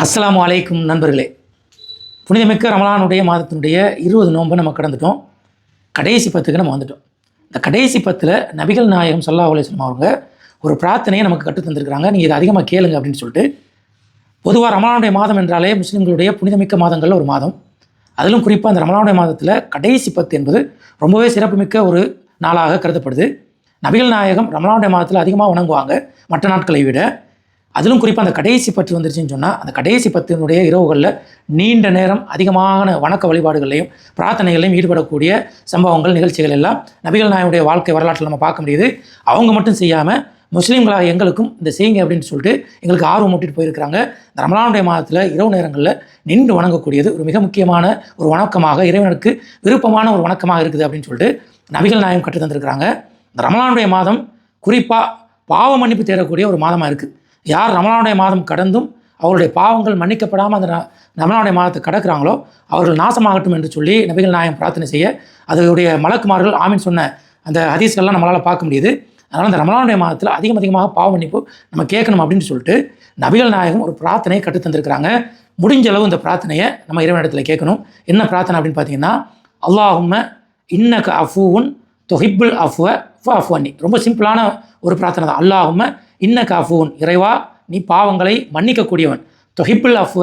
அஸ்ஸலாமு அலைக்கும் நண்பர்களே. புனிதமிக்க ரமலானுடைய மாதத்தினுடைய 20 நோன்பை நம்ம கடந்துட்டோம். கடைசி 10க்கு நம்ம வந்துட்டோம். இந்த கடைசி 10ல் நபிகள் நாயகம் ஸல்லல்லாஹு அலைஹி வஸல்லம் அவங்க ஒரு பிரார்த்தனையை நமக்கு கற்றுத் தந்திருக்கிறாங்க. நீங்கள் இதை அதிகமாக கேளுங்க அப்படின்னு சொல்லிட்டு. பொதுவாக ரமலானுடைய மாதம் என்றாலே முஸ்லீம்களுடைய புனிதமிக்க மாதங்களில் ஒரு மாதம். அதிலும் குறிப்பாக அந்த ரமலானுடைய மாதத்தில் கடைசி 10 என்பது ரொம்பவே சிறப்புமிக்க ஒரு நாளாக கருதப்படுது. நபிகள் நாயகம் ரமலானுடைய மாதத்தில் அதிகமாக வணங்குவாங்க மற்ற நாட்களை விட. அதிலும் குறிப்பாக அந்த கடைசி 10 வந்துருச்சுன்னு சொன்னால் அந்த கடைசி 10 இரவுகளில் நீண்ட நேரம் அதிகமான வணக்க வழிபாடுகளையும் பிரார்த்தனைகளையும் ஈடுபடக்கூடிய சம்பவங்கள் நிகழ்ச்சிகள் எல்லாம் நபிகள் நாயகனுடைய வாழ்க்கை வரலாற்றில் நம்ம பார்க்க முடியுது. அவங்க மட்டும் செய்யாமல் முஸ்லீம்களாக எங்களுக்கும் இந்த செய்யுங்க அப்படின்னு சொல்லிட்டு எங்களுக்கு ஆர்வம் ஊட்டிட்டு போயிருக்கிறாங்க. இந்த ரமலானுடைய மாதத்தில் இரவு நேரங்களில் நின்று வணங்கக்கூடியது ஒரு மிக முக்கியமான ஒரு வணக்கமாக, இறைவனுக்கு விருப்பமான ஒரு வணக்கமாக இருக்குது அப்படின்னு சொல்லிட்டு நபிகள் நாயகம் கற்று தந்திருக்கிறாங்க. இந்த ரமலானுடைய மாதம் குறிப்பாக பாவ மன்னிப்பு தேடக்கூடிய ஒரு மாதமாக இருக்குது. யார் ரமலானுடைய மாதம் கடந்தும் அவருடைய பாவங்கள் மன்னிக்கப்படாமல் அந்த ரமலானுடைய மாதத்தை கடக்கிறாங்களோ அவர்கள் நாசமாகட்டும் என்று சொல்லி நபிகள் நாயகம் பிரார்த்தனை செய்ய அதனுடைய மலக்குமார்கள் ஆமீன் சொன்ன அந்த ஹதீஸ்கள்லாம் நம்மளால் பார்க்க முடியுது. அதனால் இந்த ரமலானுடைய மாதத்தில் அதிகமாக பாவ மன்னிப்பு நம்ம கேட்கணும் அப்படின்னு சொல்லிட்டு நபிகள் நாயகம் ஒரு பிரார்த்தனையை கற்று தந்திருக்கிறாங்க. முடிஞ்ச அளவு இந்த பிரார்த்தனையை நம்ம இறைவனிடத்தில் கேட்கணும். என்ன பிரார்த்தனை அப்படின்னு பார்த்தீங்கன்னா, அல்லாஹும்ம இன்னக அஃபூன் தொஹிப்புல் அஃப்வ ஃபஅஃப்வன்னி. ரொம்ப சிம்பிளான ஒரு பிரார்த்தனை தான். அல்லாஹும்ம இன்னக அஃபூன், இறைவா நீ பாவங்களை மன்னிக்கக்கூடியவன், தொஹிப்புல் அஃப்வ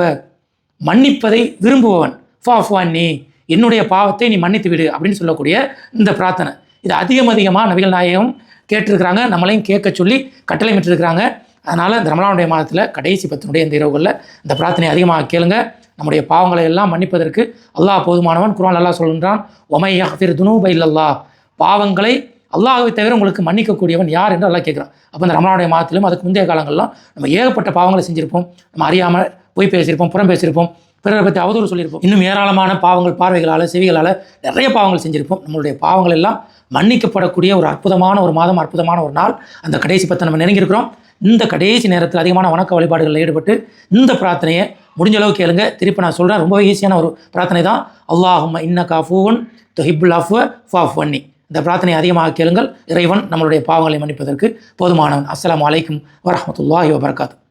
மன்னிப்பதை விரும்புபவன், ஃபஅஃப்வன்னி என்னுடைய பாவத்தை நீ மன்னித்து விடு அப்படின்னு சொல்லக்கூடிய இந்த பிரார்த்தனை. இது அதிகமாக நபிகள் நாயகம் கேட்டிருக்கிறாங்க, நம்மளையும் கேட்க சொல்லி கட்டளை விட்டுருக்கிறாங்க. அதனால் இந்த ரமலானுடைய மாதத்தில் கடைசி 10 இந்த இரவுகளில் இந்த பிரார்த்தனை அதிகமாக கேளுங்க. நம்முடைய பாவங்களை எல்லாம் மன்னிப்பதற்கு அல்லாஹ் போதுமானவன். குர்ஆன் அல்லாஹ் சொல்கின்றான், ஒமை யஃபிர் துனூப இல்லல்லாஹ், பாவங்களை அல்லாஹ்வை தவிர உங்களுக்கு மன்னிக்கக்கூடியவன் யார் என்று அல்லாஹ் கேட்குறான். அப்போ இந்த ரமலானுடைய மாதத்திலும் அதுக்கு முந்தைய காலங்கள்லாம் நம்ம ஏகப்பட்ட பாவங்களை செஞ்சுருப்போம். நம்ம அறியாமல் பொய் பேசியிருப்போம், புறம் பேசியிருப்போம், பிறரை பற்றி அவதூறு சொல்லியிருப்போம், இன்னும் ஏராளமான பாவங்கள் பார்வைகளால் செவிகளால் நிறைய பாவங்கள் செஞ்சுருப்போம். நம்மளுடைய பாவங்கள் எல்லாம் மன்னிக்கப்படக்கூடிய ஒரு அற்புதமான ஒரு மாதம், அற்புதமான ஒரு நாள். அந்த கடைசி 10 நம்ம நெருங்கியிருக்கிறோம். இந்த கடைசி நேரத்தில் அதிகமான வணக்க வழிபாடுகளில் ஈடுபட்டு இந்த பிரார்த்தனையை முடிஞ்ச அளவு கேளுங்க. திருப்பி நான் சொல்கிறேன், ரொம்பவே ஈஸியான ஒரு பிரார்த்தனை தான். அல்லாஹும்ம இன்னக அஃபூன் துஹிப்புல் அஃப்வ ஃபஅஃப்வன்னி. இந்த பிரார்த்தனையை அதிகமாக கேளுங்கள். இறைவன் நம்மளுடைய பாவங்களை மன்னிப்பதற்கு போதுமானவன். அஸ்ஸலாமு அலைக்கும் வரஹ்மத்துல்லாஹி வபரகாத்துஹு.